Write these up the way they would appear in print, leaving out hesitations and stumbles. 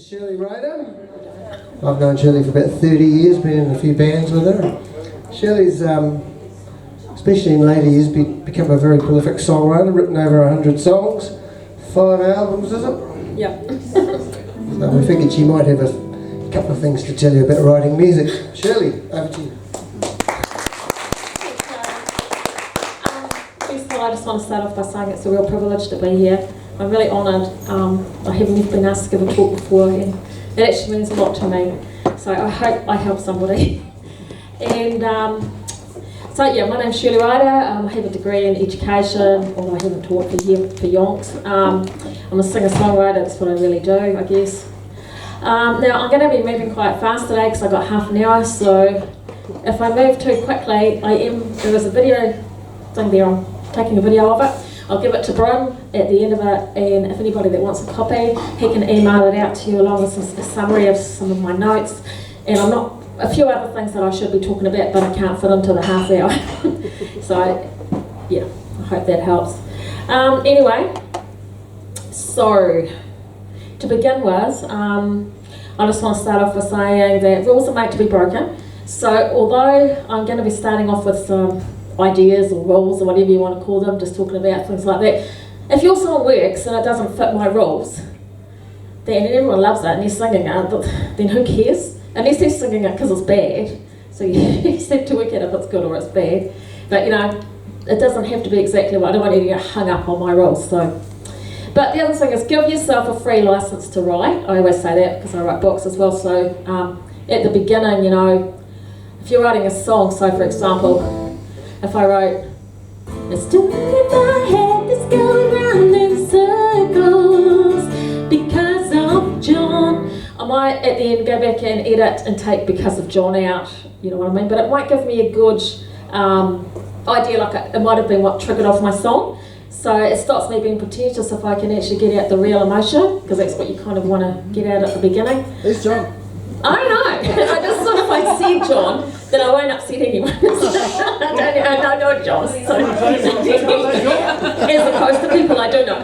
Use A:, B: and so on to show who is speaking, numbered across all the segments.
A: is Shirley Ryder. I've known Shirley for about 30 years, been in a few bands with her. Shirley's, especially in later years, become a very prolific songwriter, written over 100 songs, 5 albums, is it?
B: Yep.
A: So we figured she might have a couple of things to tell you about writing music. Shirley, over to you.
B: First of all, I just want to start off by saying it's a real privilege to be here. I'm really honoured. I haven't been asked to give a talk before, and it actually means a lot to me. So I hope I help somebody. And so yeah, my name's Shirley Ryder. I have a degree in education, although I haven't taught for yonks. I'm a singer-songwriter, that's what I really do, I guess. Now I'm going to be moving quite fast today because I've got half an hour, so if I move too quickly, there was a video thing there, I'm taking a video of it. I'll give it to Brian at the end of it, and if anybody that wants a copy, he can email it out to you along with a summary of some of my notes. And a few other things that I should be talking about, but I can't fit into the half hour. So, yeah, I hope that helps. Anyway, so to begin with, I just want to start off by saying that rules are made to be broken. So, although I'm going to be starting off with some ideas or rules or whatever you want to call them, just talking about things like that. If your song works and it doesn't fit my rules, then everyone loves it and they're singing it, then who cares? Unless they're singing it because it's bad. So you just have to work out if it's good or it's bad. But you know, it doesn't have to be exactly what I don't want you to get hung up on my rules. So, but the other thing is give yourself a free license to write. I always say that because I write books as well. So at the beginning, you know, if you're writing a song, so for example, if I wrote, "It's doing in my head, it's going round in circles because of John," I might at the end go back and edit and take "because of John" out, you know what I mean? But it might give me a good idea, like it might have been what triggered off my song. So it stops me being pretentious if I can actually get out the real emotion, because that's what you kind of want to get out at the beginning.
A: Who's John?
B: I don't know. I just thought if I said John, then I won't upset anyone. I don't know John. So. As opposed to people I do know.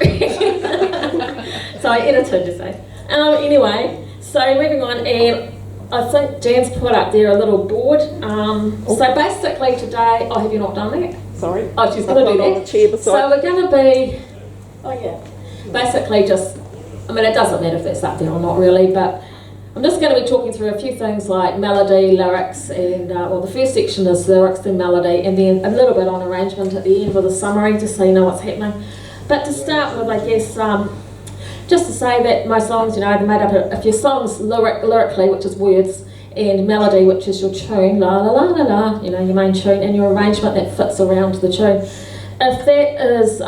B: So I edited to say. Anyway, so moving on, and I think Jan's put up there a little board. So basically today, have you not done that?
C: Sorry.
B: Oh, she's going to do that.
C: On the chair beside.
B: So we're going to be, basically just, I mean it doesn't matter if that's up there or not really, but I'm just going to be talking through a few things like melody, lyrics, and well, the first section is lyrics and melody, and then a little bit on arrangement at the end with a summary, just so you know what's happening. But to start with, I guess, just to say that my songs, you know, they're made up of your songs lyrically, which is words, and melody, which is your tune, la la la la la, you know, your main tune, and your arrangement that fits around the tune. If that is,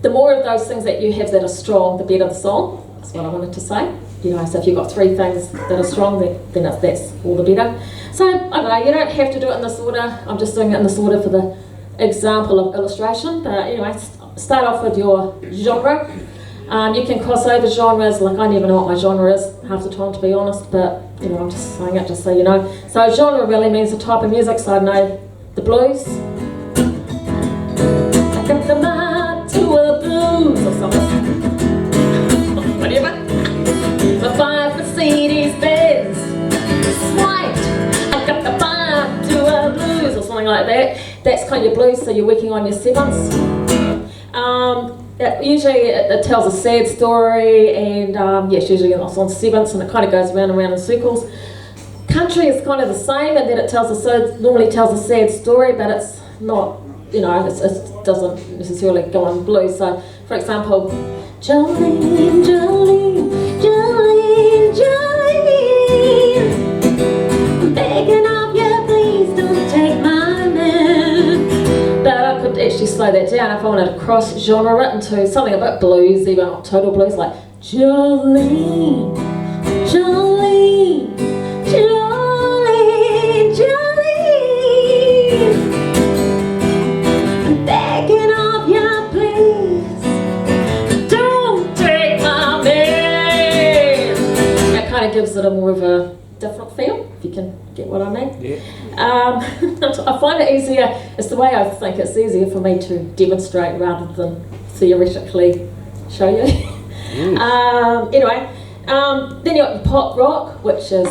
B: the more of those things that you have that are strong, the better the song. That's what I wanted to say. You know, so if you've got 3 things that are strong, then that's all the better. So, I don't know, you don't have to do it in this order. I'm just doing it in this order for the example of illustration. But anyway, start off with your genre. You can cross over genres, like I never know what my genre is half the time, to be honest, but you know, I'm just saying it just so you know. So genre really means the type of music, so I know the blues. I got the mind to a blues or something. Whatever. My 5 Mercedes Benz swiped. I got the vibe to a blues or something like that. That's kind of your blues, so you're working on your 7ths. Usually it tells a sad story, and yes, usually it's on 7ths, and it kind of goes round and round in circles. Country is kind of the same, and then it normally tells a sad story, but it's not, you know, it doesn't necessarily go on blues. So, for example, Jolene, Jolene, Jolene, Jolene, I'm begging of you, please don't take my man. But I could actually slow that down if I wanted to cross genre it into something a bit bluesy, but not total blues, like Jolene, Jolene, Jolene, Jolene, I'm begging of you, please don't take my man. That kind of gives it a more of a different feel, if you can get what I mean.
C: Yeah.
B: I find it easier, it's the way I think it's easier for me to demonstrate rather than theoretically show you. Anyway, Then you got your pop rock, which is,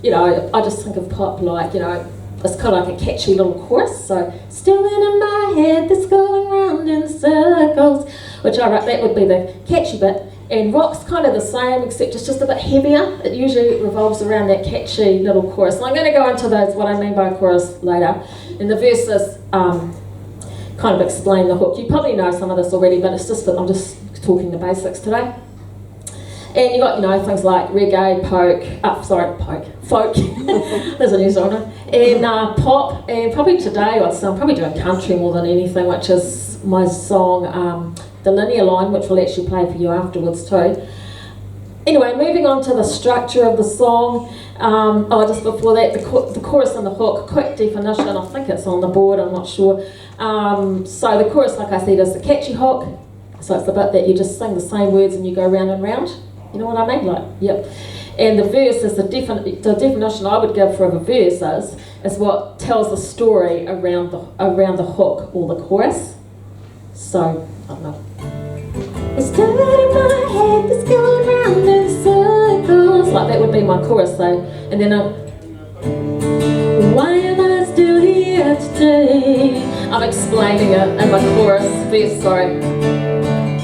B: you know, I just think of pop like, you know, it's kind of like a catchy little chorus. So, still in my head that's going round in circles, which I wrote, that would be the catchy bit. And rock's kind of the same, except it's just a bit heavier. It usually revolves around that catchy little chorus. And I'm going to go into those, what I mean by a chorus, later. And the verses kind of explain the hook. You probably know some of this already, but it's just that I'm just talking the basics today. And you got, you know, things like reggae, folk. There's a new genre. And pop, and probably today I'm probably doing country more than anything, which is my song, The Linear Line, which we'll actually play for you afterwards too. Anyway, moving on to the structure of the song. Just before that, the chorus and the hook, quick definition. I think it's on the board, I'm not sure. So the chorus, like I said, is the catchy hook. So it's the bit that you just sing the same words and you go round and round. You know what I mean? Like, yep. And the verse is the definition I would give for a verse is what tells the story around the hook or the chorus. So, I don't know. It's still in my head, it's going round in circles. Like that would be my chorus though. And then why am I still here today? I'm explaining it in my chorus verse, sorry.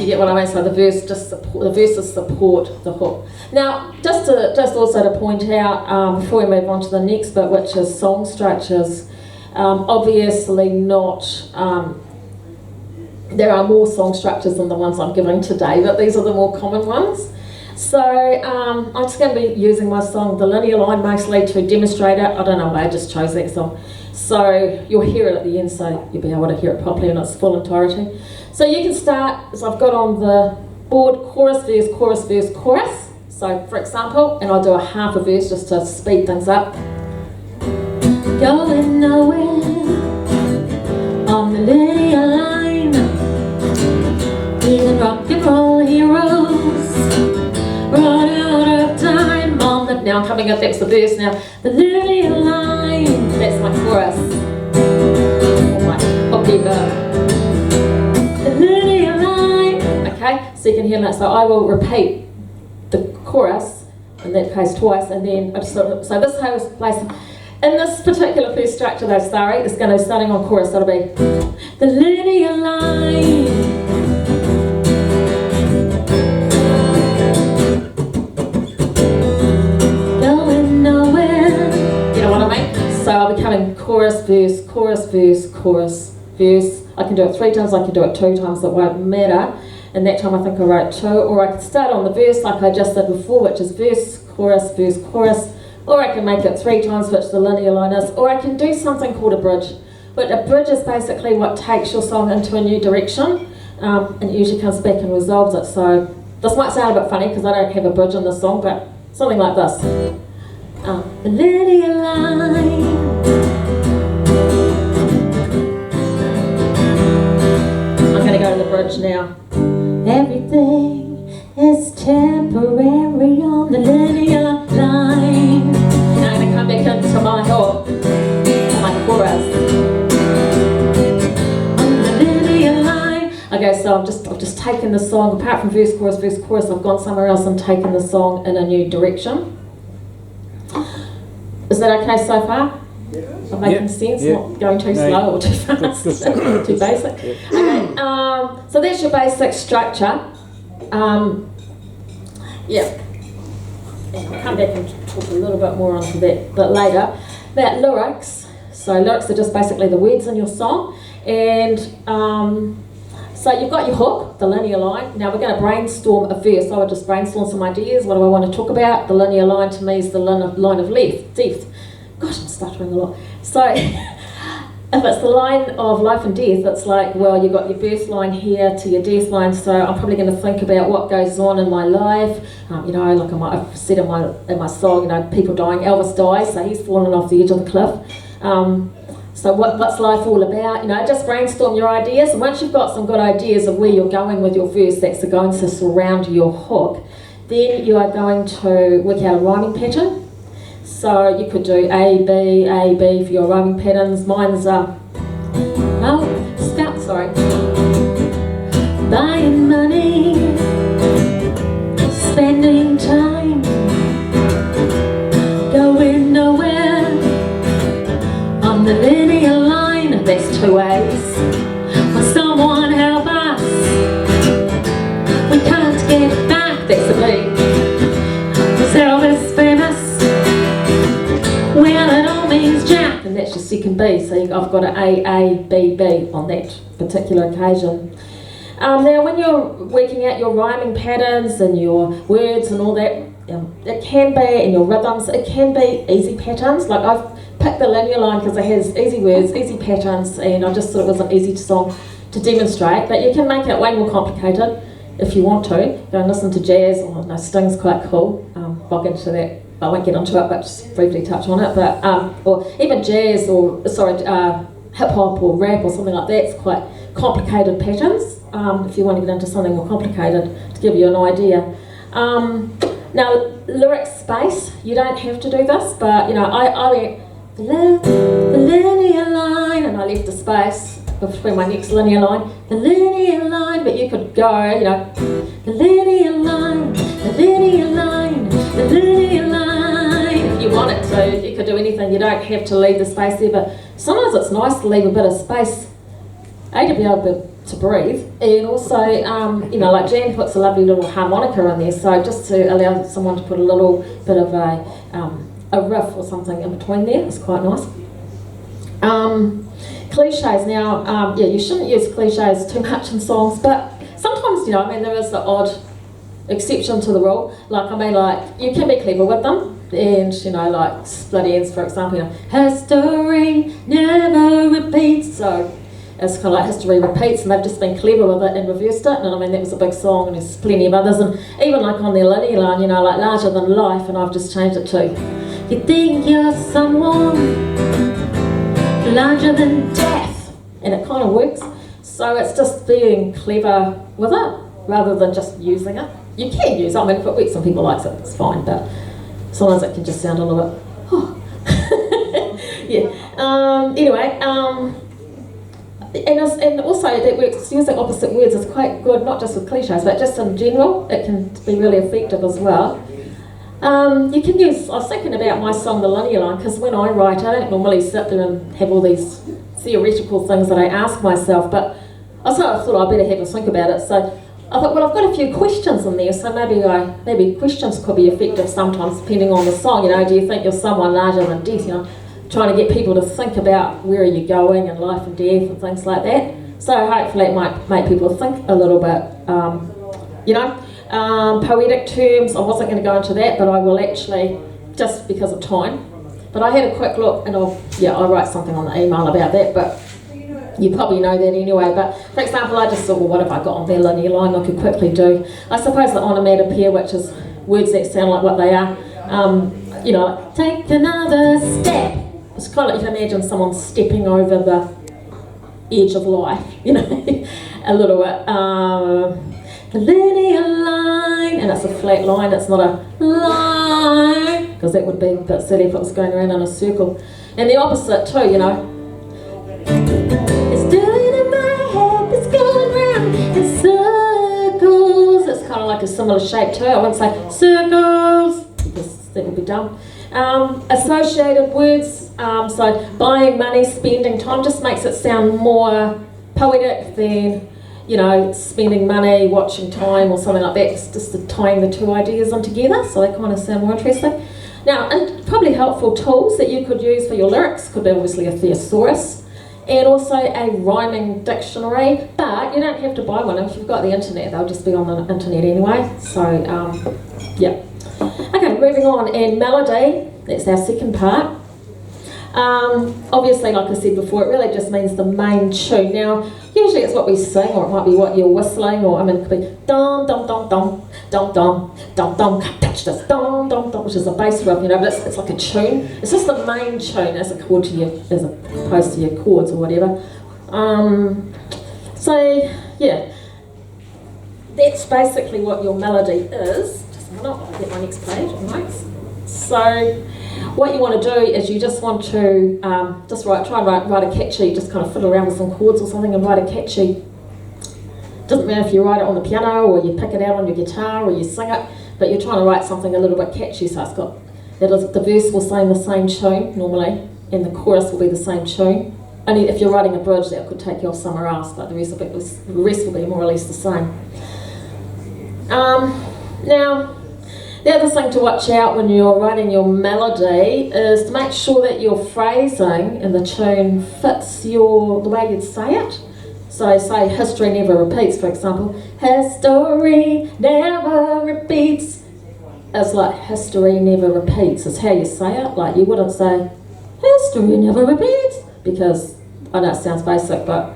B: You get what I mean? So the verses support the hook. Now, just also to point out before we move on to the next bit, which is song structures. Obviously not. There are more song structures than the ones I'm giving today, but these are the more common ones. So I'm just going to be using my song, The Linear Line, mostly to demonstrate it. I don't know why I just chose that song. So you'll hear it at the end, so you'll be able to hear it properly in its full entirety. So you can start, as I've got on the board, chorus, verse, chorus, verse, chorus. So for example, and I'll do a half a verse just to speed things up. Going nowhere on the linear line, even rock and roll heroes run out of time on the... Now I'm coming up, that's the verse now. The linear line, that's my chorus. Or my hooky verb. Okay, so you can hear that. So I will repeat the chorus in that case twice, and then so this whole place in this particular first structure though, sorry, it's going to be starting on chorus. So it'll be the linear line. Going nowhere. You know what I mean? So I'll be coming chorus, verse, chorus, verse, chorus, verse. I can do it 3 times, I can do it 2 times, it won't matter. And that time I think I wrote 2, or I could start on the verse like I just did before, which is verse, chorus, or I can make it 3 times, which the linear line is, or I can do something called a bridge. But a bridge is basically what takes your song into a new direction, and it usually comes back and resolves it. So this might sound a bit funny because I don't have a bridge in this song, but something like this. The linear line. I'm going to go to the bridge now. Everything is temporary on the linear line. Now I'm going to come back into my hook, my chorus. On the linear line. Okay, so I've just taken the song, apart from verse, chorus, I've gone somewhere else and taken the song in a new direction. Is that okay so far? I'm making sense, not going too slow or too fast, too basic. Okay, so that's your basic structure. And I'll come back and talk a little bit more onto that bit later. About lyrics. So lyrics are just basically the words in your song. And so you've got your hook, the linear line. Now we're going to brainstorm a verse. I would just brainstorm some ideas. What do I want to talk about? The linear line to me is the line of depth. Gosh, I'm stuttering a lot. So, if it's the line of life and death, it's like, well, you've got your birth line here to your death line, so I'm probably going to think about what goes on in my life. You know, like I've said in my song, you know, people dying. Elvis dies, so he's fallen off the edge of the cliff. So what's life all about? You know, just brainstorm your ideas, and once you've got some good ideas of where you're going with your verse, that's going to surround your hook, then you are going to work out a rhyming pattern. So you could do A, B for your rhyming patterns. Mine's buying money, spending time. can B. So I've got an A, B, B on that particular occasion. Now when you're working out your rhyming patterns and your words and all that, it can be, in your rhythms, it can be easy patterns. Like I've picked the linear line because it has easy words, easy patterns, and I just thought it was an easy song to demonstrate. But you can make it way more complicated if you want to. Go and listen to jazz. Oh no, Sting's quite cool. I'll get into that. I won't get into it, but just briefly touch on it. But or even jazz, or hip hop or rap or something like that. It's quite complicated patterns. If you want to get into something more complicated, to give you an idea. Now, lyric space, you don't have to do this, but I went the linear line, and I left the space between my next linear line, the linear line, but you could go, the linear line, the linear line, the linear line. If you wanted to, you could do anything, you don't have to leave the space there, but sometimes it's nice to leave a bit of space, to be able to breathe, and also, like Janne puts a lovely little harmonica in there, so just to allow someone to put a little bit of a riff or something in between there, it's quite nice. Cliches, now, you shouldn't use cliches too much in songs, but sometimes, there is the odd exception to the rule, you can be clever with them, and, like split ends, for example, history never repeats, so it's kind of like history repeats, and they've just been clever with it and reversed it, and that was a big song, and there's plenty of others, and even like on their linear line, like larger than life, and I've just changed it to, you think you're someone larger than death, and it kind of works, so it's just being clever with it, rather than just using it. You can use it, if it works, some people like it, it's fine, but sometimes it can just sound a little bit, yeah, anyway, and also that works, using opposite words is quite good, not just with cliches, but just in general, it can be really effective as well. You can use, I was thinking about my song, The Linear Line, because when I write, I don't normally sit there and have all these theoretical things that I ask myself, but I thought I'd better have a think about it, so I thought, well, I've got a few questions in there, so maybe questions could be effective sometimes, depending on the song, do you think you're someone larger than death, trying to get people to think about where are you going and life and death and things like that. So hopefully it might make people think a little bit, poetic terms. I wasn't going to go into that, but I will actually, just because of time. But I had a quick look, and I'll write something on the email about that, but you probably know that anyway. But for example, I just thought, well, what have I got on their linear line I could quickly do? I suppose the onomatopoeia, which is words that sound like what they are, take another step. It's kind of like you can imagine someone stepping over the edge of life, a little bit. The linear line, and it's a flat line, it's not a line, because that would be a bit silly if it was going around in a circle. And the opposite too, It's doing in my head, it's going round in circles. It's kind of like a similar shape too. I wouldn't say circles, because that would be dumb. Associated words, so buying, money, spending time just makes it sound more poetic than, spending money, watching time or something like that. It's just tying the two ideas in together, so they kind of sound more interesting. Now, and probably helpful tools that you could use for your lyrics could be obviously a thesaurus and also a rhyming dictionary, but you don't have to buy one. If you've got the internet, they'll just be on the internet anyway, so yeah. Okay, moving on, and melody, that's our second part. Obviously, like I said before, it really just means the main tune. Now, usually it's what we sing, or it might be what you're whistling, or it could be dum dum dum dum dum dum dum dum, can't touch this, dum dum dum, which is a bass riff, but it's like a tune. It's just the main tune as opposed to your chords or whatever. So yeah, that's basically what your melody is. I'll get my next page of notes. So what you want to do is you just want to try and write a catchy, just kind of fiddle around with some chords or something and write a catchy, doesn't matter if you write it on the piano or you pick it out on your guitar or you sing it, but you're trying to write something a little bit catchy, so the verse will say in the same tune normally and the chorus will be the same tune. Only if you're writing a bridge that could take you off somewhere else, but the rest will be more or less the same. Now, The other thing to watch out when you're writing your melody is to make sure that your phrasing in the tune fits the way you'd say it. So say history never repeats, for example. History never repeats. It's like history never repeats is how you say it. Like you wouldn't say history never repeats, because I know it sounds basic, but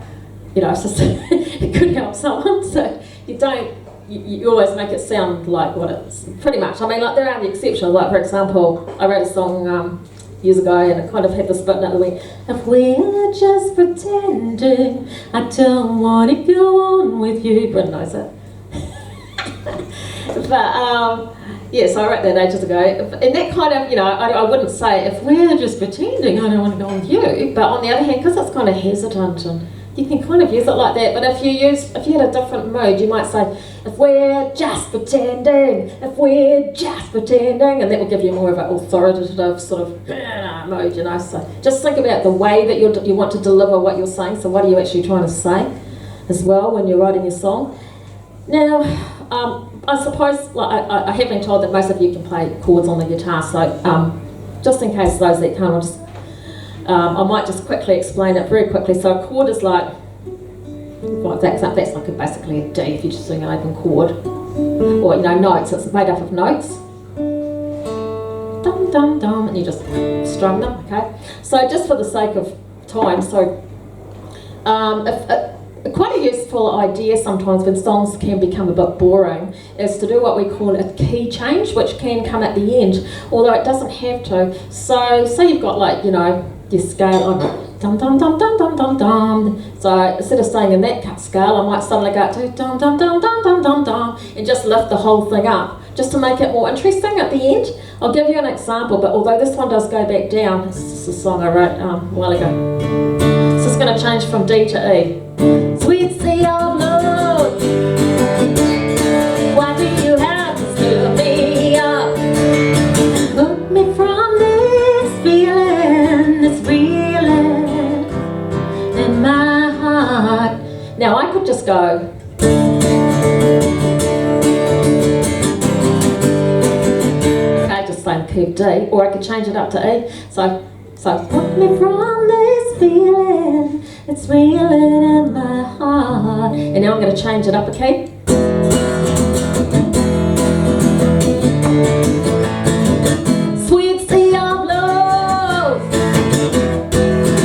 B: you know, it's just it could help someone. So you don't, you always make it sound like what it's pretty much. I mean, like there are the exceptions. Like for example, I wrote a song years ago, and it kind of had this bit at the way. If we're just pretending, I don't want to go on with you. Brian knows it. But yeah, so I wrote that ages ago, and that kind of, you know, I wouldn't say if we're just pretending, I don't want to go on with you. But on the other hand, because it's kind of hesitant, and you can kind of use it like that. But if you had a different mood, you might say, if we're just pretending, if we're just pretending, and that will give you more of an authoritative sort of mode, you know. So just think about the way that you want to deliver what you're saying. So what are you actually trying to say as well when you're writing your song? Now, I suppose, like, I have been told that most of you can play chords on the guitar, so just in case those that can't, I might just quickly explain it very quickly. So a chord is like, well, that's like basically a D if you're just doing an open chord, or you know, notes. It's made up of notes. Dum dum dum, and you just strum them. Okay. So just for the sake of time, so quite a useful idea sometimes when songs can become a bit boring is to do what we call a key change, which can come at the end, although it doesn't have to. So say you've got, like, you know, your scale on dum dum dum dum dum dum dum. So instead of staying in that scale, I might suddenly go to dum dum dum dum dum dum dum and just lift the whole thing up, just to make it more interesting at the end. I'll give you an example, but although this one does go back down, this is a song I wrote a while ago. So it's going to change from D to E. Sweet sea of love, why do you have to stir me up? Hook me from this feeling that's reeling in my heart. Now I could just go. Okay, just same key of D, or I could change it up to E. So hook me from this feeling, it's reeling in my heart. And now I'm going to change it up a key. Sweet sea of love,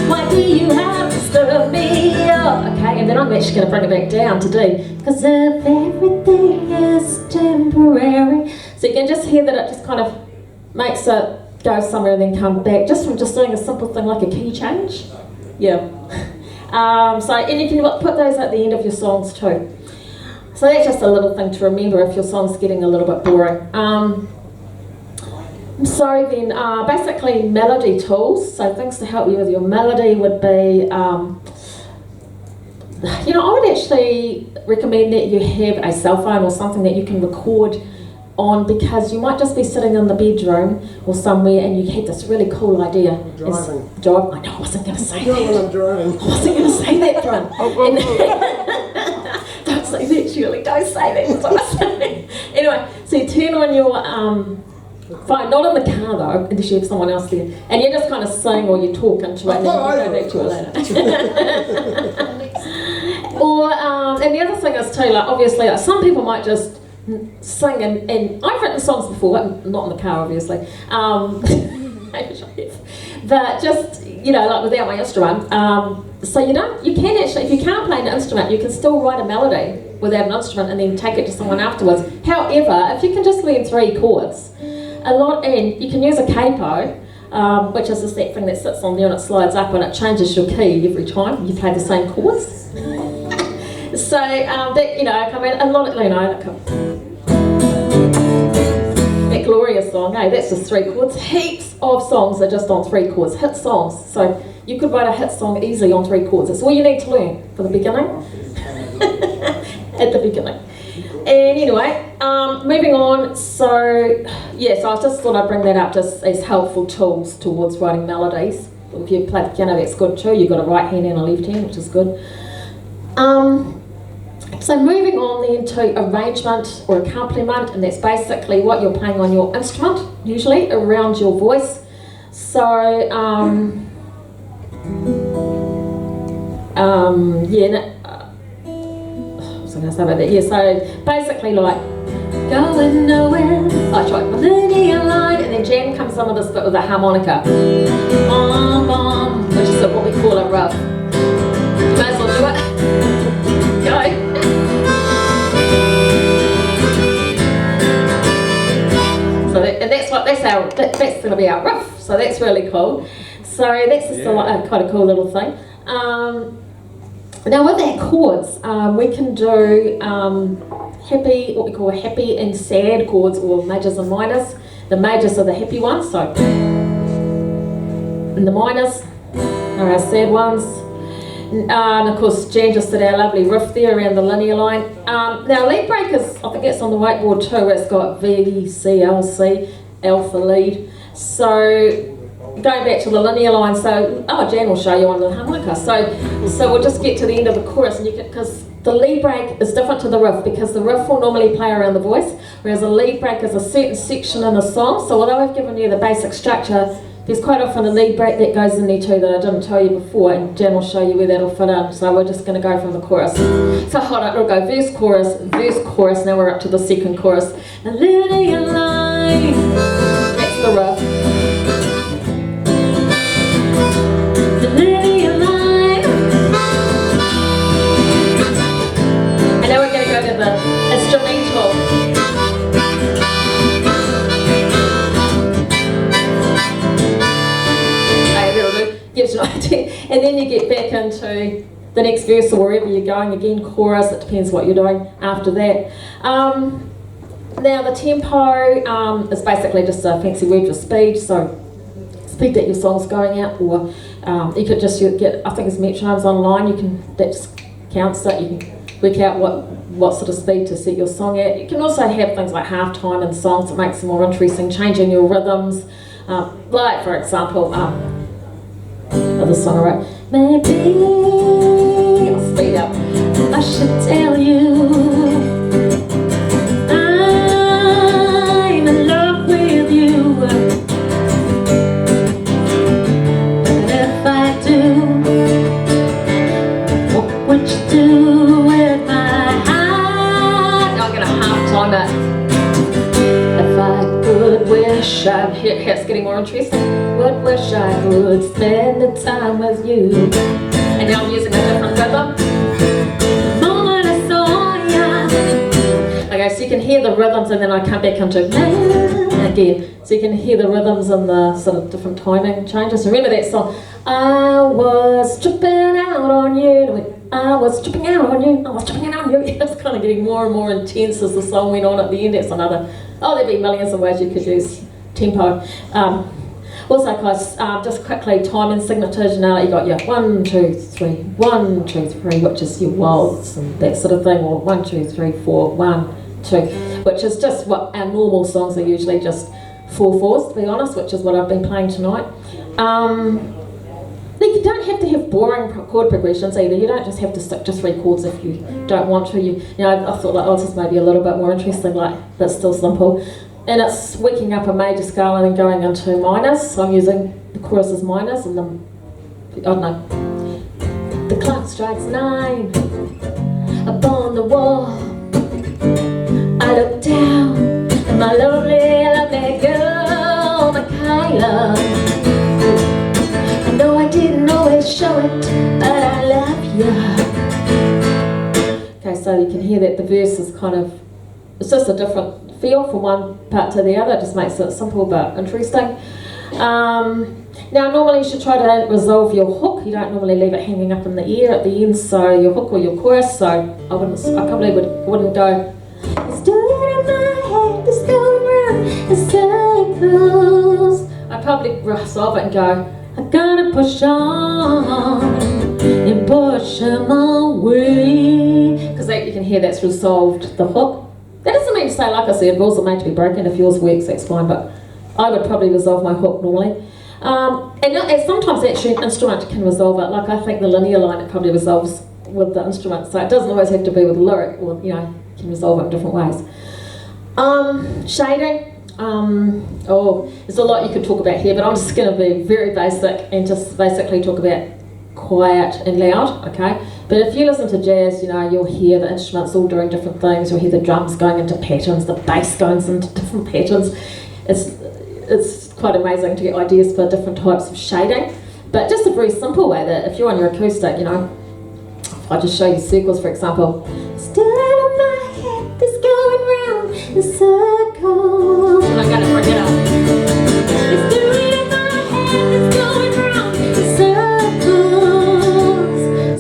B: why do you have to stir me up? Okay, and then I'm actually going to bring it back down to D. Because if everything is temporary. So you can just hear that it just kind of makes it go somewhere and then come back, just from just doing a simple thing like a key change. Yeah. And you can put those at the end of your songs too. So that's just a little thing to remember if your song's getting a little bit boring. So then, basically melody tools. So things to help you with your melody would be, you know, I would actually recommend that you have a cell phone or something that you can record on, because you might just be sitting in the bedroom or somewhere and you had this really cool idea.
A: Driving.
B: I know, I wasn't going to say that.
A: When I'm driving.
B: I wasn't going to say that, Brian. Don't say that, Shirley. Don't say that. That's what I'm saying. Anyway, so you turn on your phone, not in the car though, unless you have someone else there, and you just kind of sing or you talk into it and then you go back to it later. Or, and the other thing is too, like obviously, like, some people might just sing, and I've written songs before, not in the car obviously, but just, you know, like without my instrument. So you know, you can actually, if you can't play an instrument, you can still write a melody without an instrument and then take it to someone afterwards. However, if you can just learn 3 chords, and you can use a capo, which is just that thing that sits on there and it slides up and it changes your key every time you play the same chords. So that, you know, I mean, a lot of, you know, that Glorious song, hey, that's just 3 chords. Heaps of songs are just on 3 chords, hit songs. So you could write a hit song easily on 3 chords. That's all you need to learn for the beginning. At the beginning. And anyway, moving on, so yeah, so I just thought I'd bring that up just as helpful tools towards writing melodies. If you play the piano, that's good too. You've got a right hand and a left hand, which is good. So moving on then to arrangement or accompaniment, and that's basically what you're playing on your instrument, usually around your voice. So, what was I going to say about that? Yeah, so basically like, going nowhere, I try my linear line, and then Jan comes on with this bit with a harmonica. Bom, bom, which is what we call a rough. You might as well do it. Go. So that's going to be our riff. So that's really cool. So that's just a quite a cool little thing. Now with our chords, we can do what we call happy and sad chords, or majors and minors. The majors are the happy ones, so, and the minors are our sad ones. And of course, Jan just did our lovely riff there around the linear line. Now lead breakers, I think it's on the whiteboard too. It's got V, C, L, C, alpha lead. So going back to the linear line, so Jan will show you on the harmonica. So we'll just get to the end of the chorus, and you can, because the lead break is different to the riff, because the riff will normally play around the voice, whereas a lead break is a certain section in a song. So although I've given you the basic structure, there's quite often a lead break that goes in there too that I didn't tell you before, and Jan will show you where that'll fit in. So we're just going to go from the chorus. So hold on, we'll go verse, chorus, now we're up to the second chorus. A linear line, that's the riff. The linear line. And now we're going to go to the instrumental. Gives you an idea, and then you get back into the next verse or wherever you're going. Again, chorus, it depends what you're doing after that. Now the tempo is basically just a fancy word for speed, so speed that your song's going at, or you could just get, I think there's metronomes online, that just counts that. You can work out what sort of speed to set your song at. You can also have things like half time in songs that makes them more interesting, changing your rhythms, like for example, of the song I wrote. Maybe I'll speed up. I should tell you I'm in love with you. But if I do, what would you do with my heart? Now I'm gonna half time it. If I could wish it's getting more interesting. Would wish I could spend the time with you. And now I'm using a different rhythm. The moment I saw ya. Okay, so you can hear the rhythms, and then I come back into again. So you can hear the rhythms and the sort of different timing changes. Remember that song? I was tripping out on you. I was tripping out on you. I was tripping out on you. It's kind of getting more and more intense as the song went on at the end. That's another. There'd be millions of ways you could use tempo. Also, guys, just quickly, time and signatures. You know, you got your 1, 2, 3, 1, 2, 3, which is your waltz and that sort of thing, or 1, 2, 3, 4, 1, 2, which is just what our normal songs are usually just 4/4s, to be honest, which is what I've been playing tonight. You don't have to have boring chord progressions either. You don't just have to stick to 3 chords if you don't want to. I thought like, this is maybe a little bit more interesting, like that's still simple. And it's waking up a major scale and then going into minors. So I'm using the chorus as minors, and I don't know. The clock strikes 9 upon the wall. I look down at my lonely, lovely girl, Michaela. I know I didn't always show it, but I love you. Okay, so you can hear that the verse is kind of, it's just a different feel from one part to the other. It just makes it simple but interesting. Now normally you should try to resolve your hook. You don't normally leave it hanging up in the air at the end, so your hook or your chorus. So I probably wouldn't go, it's doing in my head, it's going round in circles. I'd probably resolve it and go, I gotta push on and push him away, because you can hear that's resolved the hook. That doesn't mean to say, like I said, rules are made to be broken. If yours works, that's fine, but I would probably resolve my hook normally. And sometimes actually an instrument can resolve it. Like I think the linear line, it probably resolves with the instrument, so it doesn't always have to be with lyric, or you can resolve it in different ways. Shading. There's a lot you could talk about here, but I'm just going to be very basic and just basically talk about quiet and loud, okay? But if you listen to jazz, you'll hear the instruments all doing different things. You'll hear the drums going into patterns, the bass goes into different patterns. It's quite amazing to get ideas for different types of shading. But just a very simple way that if you're on your acoustic, if I just show you circles, for example, still in my head, this going round in circles. And I'm going to bring it up. It's doing in my head, it's going round in circles.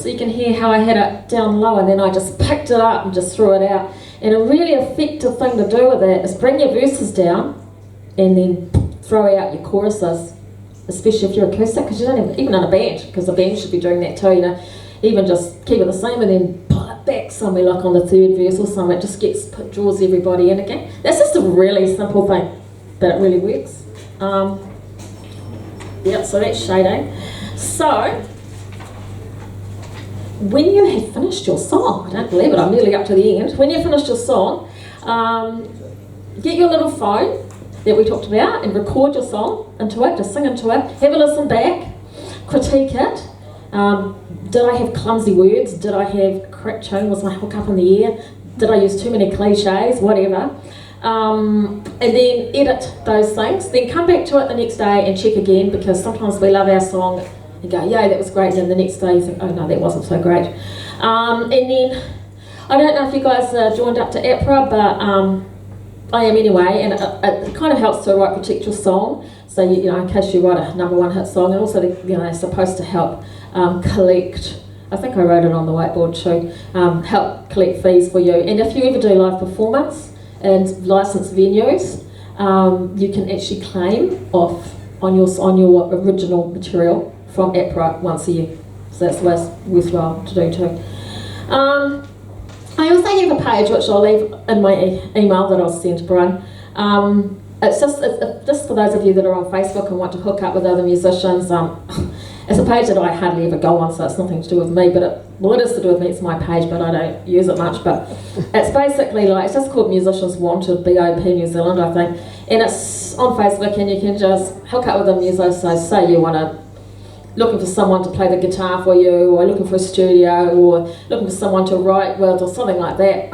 B: So you can hear how I had it down low, and then I just picked it up and just threw it out. And a really effective thing to do with that is bring your verses down and then throw out your choruses, especially if you're acoustic, because you don't have, even in a band, because a band should be doing that too, even just keep it the same and then pull it back somewhere, like on the third verse or something. It just draws everybody in again. That's just a really simple thing, but it really works. So that's shading. So when you have finished your song, I don't believe it, I'm nearly up to the end. When you've finished your song, get your little phone that we talked about and record your song into it, just sing into it, have a listen back, critique it. Did I have clumsy words? Did I have crap tune? Was my hook up in the air? Did I use too many cliches? Whatever. And then edit those things. Then come back to it the next day and check again, because sometimes we love our song and go, yay, that was great, and then the next day you think, oh no, that wasn't so great. And then, I don't know if you guys joined up to APRA, but I am anyway, and it kind of helps to protect your song. So in case you write a #1 hit song, and also they're supposed to help collect. I think I wrote it on the whiteboard too. Help collect fees for you. And if you ever do live performance and licensed venues, you can actually claim off on your original material from APRA once a year. So that's worthwhile to do too. I also have a page which I'll leave in my email that I'll send to Brian. It's just for those of you that are on Facebook and want to hook up with other musicians. It's a page that I hardly ever go on, so it's nothing to do with me. But it is to do with me. It's my page, but I don't use it much. But it's basically it's just called Musicians Wanted, BOP New Zealand, I think. And it's on Facebook, and you can just hook up with a musician. So say you looking for someone to play the guitar for you, or looking for a studio, or looking for someone to write with, or something like that,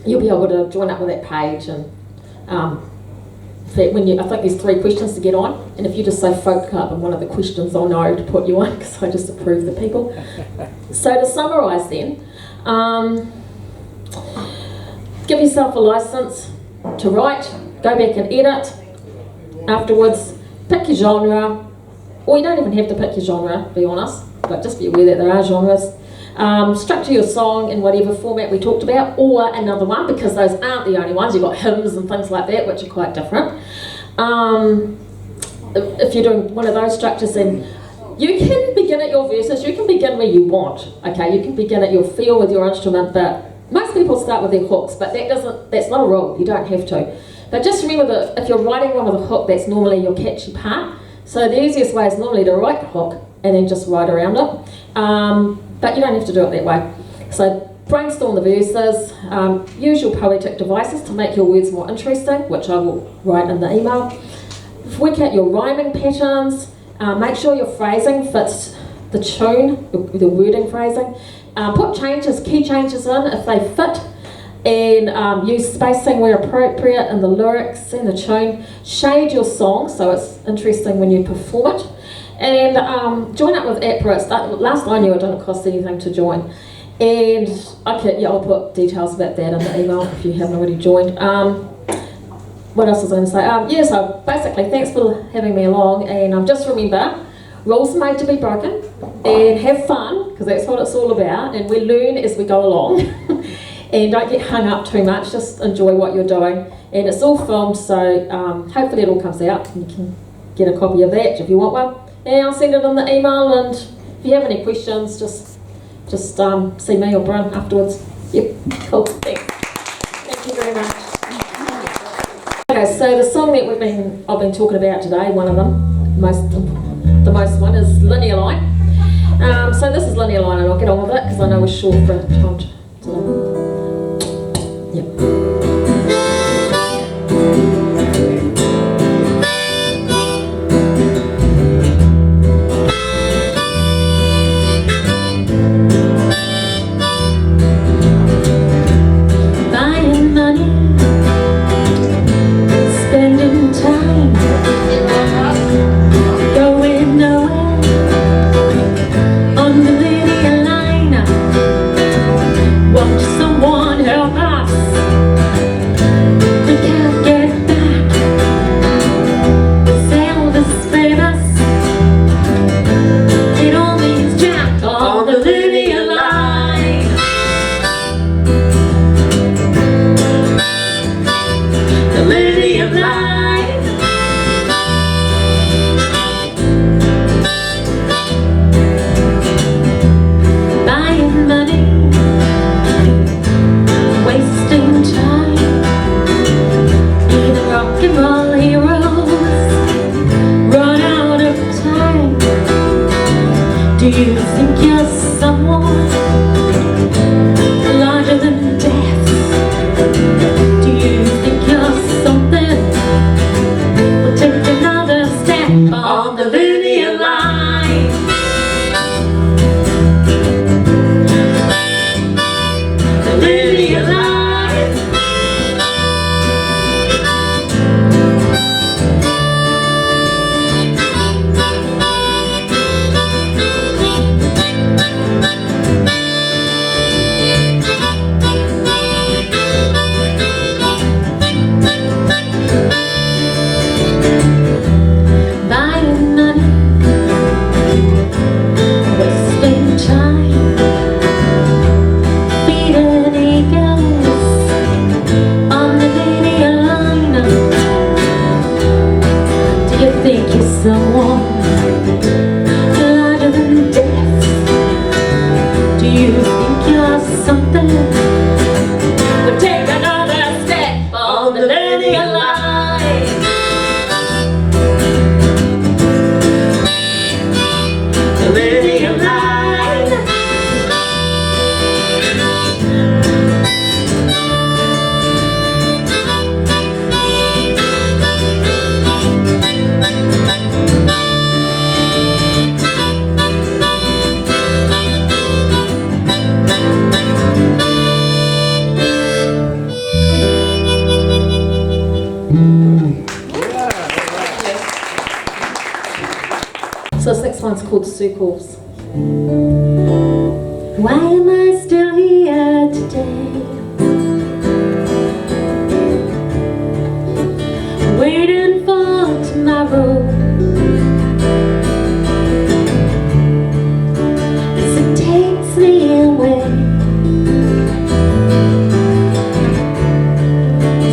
B: you'll be able to join up with that page. And I think there's 3 questions to get on, and if you just say folk club and one of the questions, I'll know to put you on, because I just approve the people. So to summarise then, give yourself a licence to write, go back and edit. Afterwards, pick your genre. Or you don't even have to pick your genre, to be honest, but just be aware that there are genres. Structure your song in whatever format we talked about, or another one, because those aren't the only ones. You've got hymns and things like that, which are quite different. If you're doing one of those structures, then you can begin at your verses, you can begin where you want, okay? You can begin at your feel with your instrument, but most people start with their hooks, but that's not a rule, you don't have to. But just remember that if you're writing one with a hook, that's normally your catchy part. So the easiest way is normally to write the hook and then just write around it. But you don't have to do it that way. So brainstorm the verses, use your poetic devices to make your words more interesting, which I will write in the email. Work out your rhyming patterns, make sure your phrasing fits the tune, the wording phrasing. Put key changes in if they fit, and use spacing where appropriate in the lyrics and the tune. Shade your song so it's interesting when you perform it. And join up with APRA. Last I knew it didn't cost anything to join. And I'll put details about that in the email if you haven't already joined. What else was I going to say? So basically, thanks for having me along. And just remember, rules are made to be broken, and have fun, because that's what it's all about. And we learn as we go along. And don't get hung up too much, just enjoy what you're doing. And it's all filmed, so hopefully it all comes out. You can get a copy of that if you want one. And I'll send it in the email, and if you have any questions, just see me or Brian afterwards. Yep, cool, thanks. Thank you very much. Okay, so the song that I've been talking about today, one of them, the most one, is Linear Line. So this is linear line, and I'll get on with it because I know we're short for time. Yep.
C: Buying money, spending time, going nowhere on the linear line. Won't someone help us? We can't get back. The sound is famous. It all means jack on the linear line. The linear line. Buying money, wasting time, even rock and roll heroes run out of time. Do you think you're someone larger than death? Do you think you're something? We'll take another step on the linear line. The linear line. Buying money, wasting time, feeding egos on the linear line. Do you think you're someone larger than death? Do you think you're something? We'll take another step on the linear line. The linear line.
B: So this next one's called Circles.
C: Why am I still here today? Waiting for tomorrow. As it takes me away,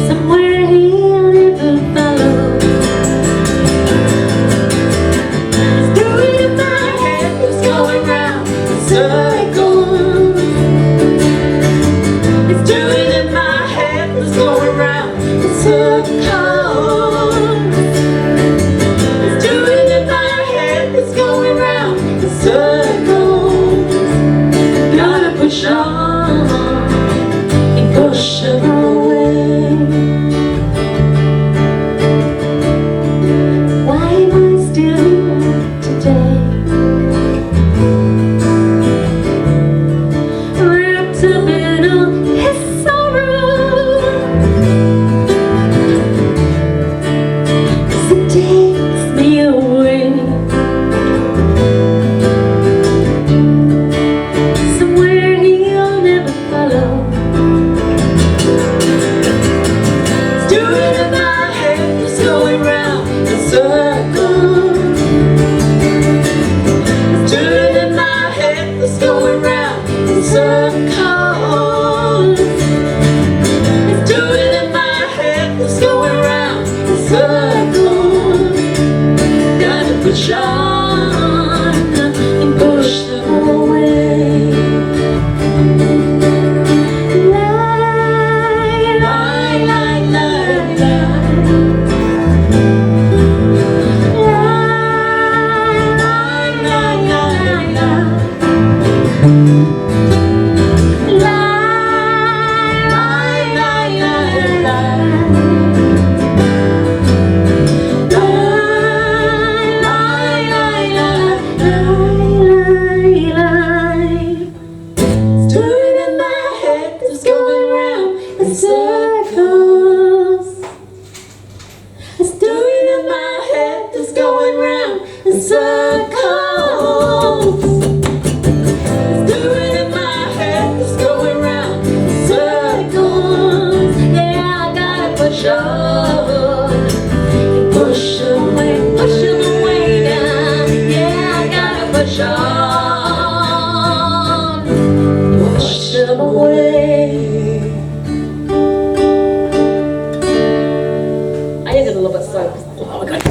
C: somewhere he'll never follow. It's going in my head, it's going round in circles. in circles. A story in my head that's going round in circles. A story in my head that's going round in circles. Yeah, I gotta push on, push away down. Yeah, I gotta push on, push them away.
B: I ended a little bit slow. Oh my God.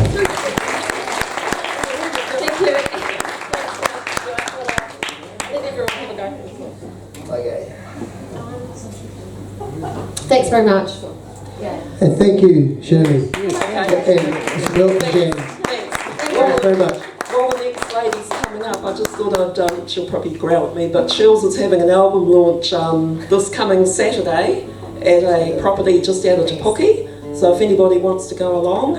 B: Thank you. Let everyone have a go.
A: Okay.
B: Thanks very much.
A: And thank you, Shirley.
D: Okay.
A: And welcome, Jan.
D: Thanks.
A: Thanks very much.
D: While the next lady's coming up, I just thought I'd, she'll probably growl at me, but Shirls is having an album launch this coming Saturday at a property just out of Te Puke. So if anybody wants to go along,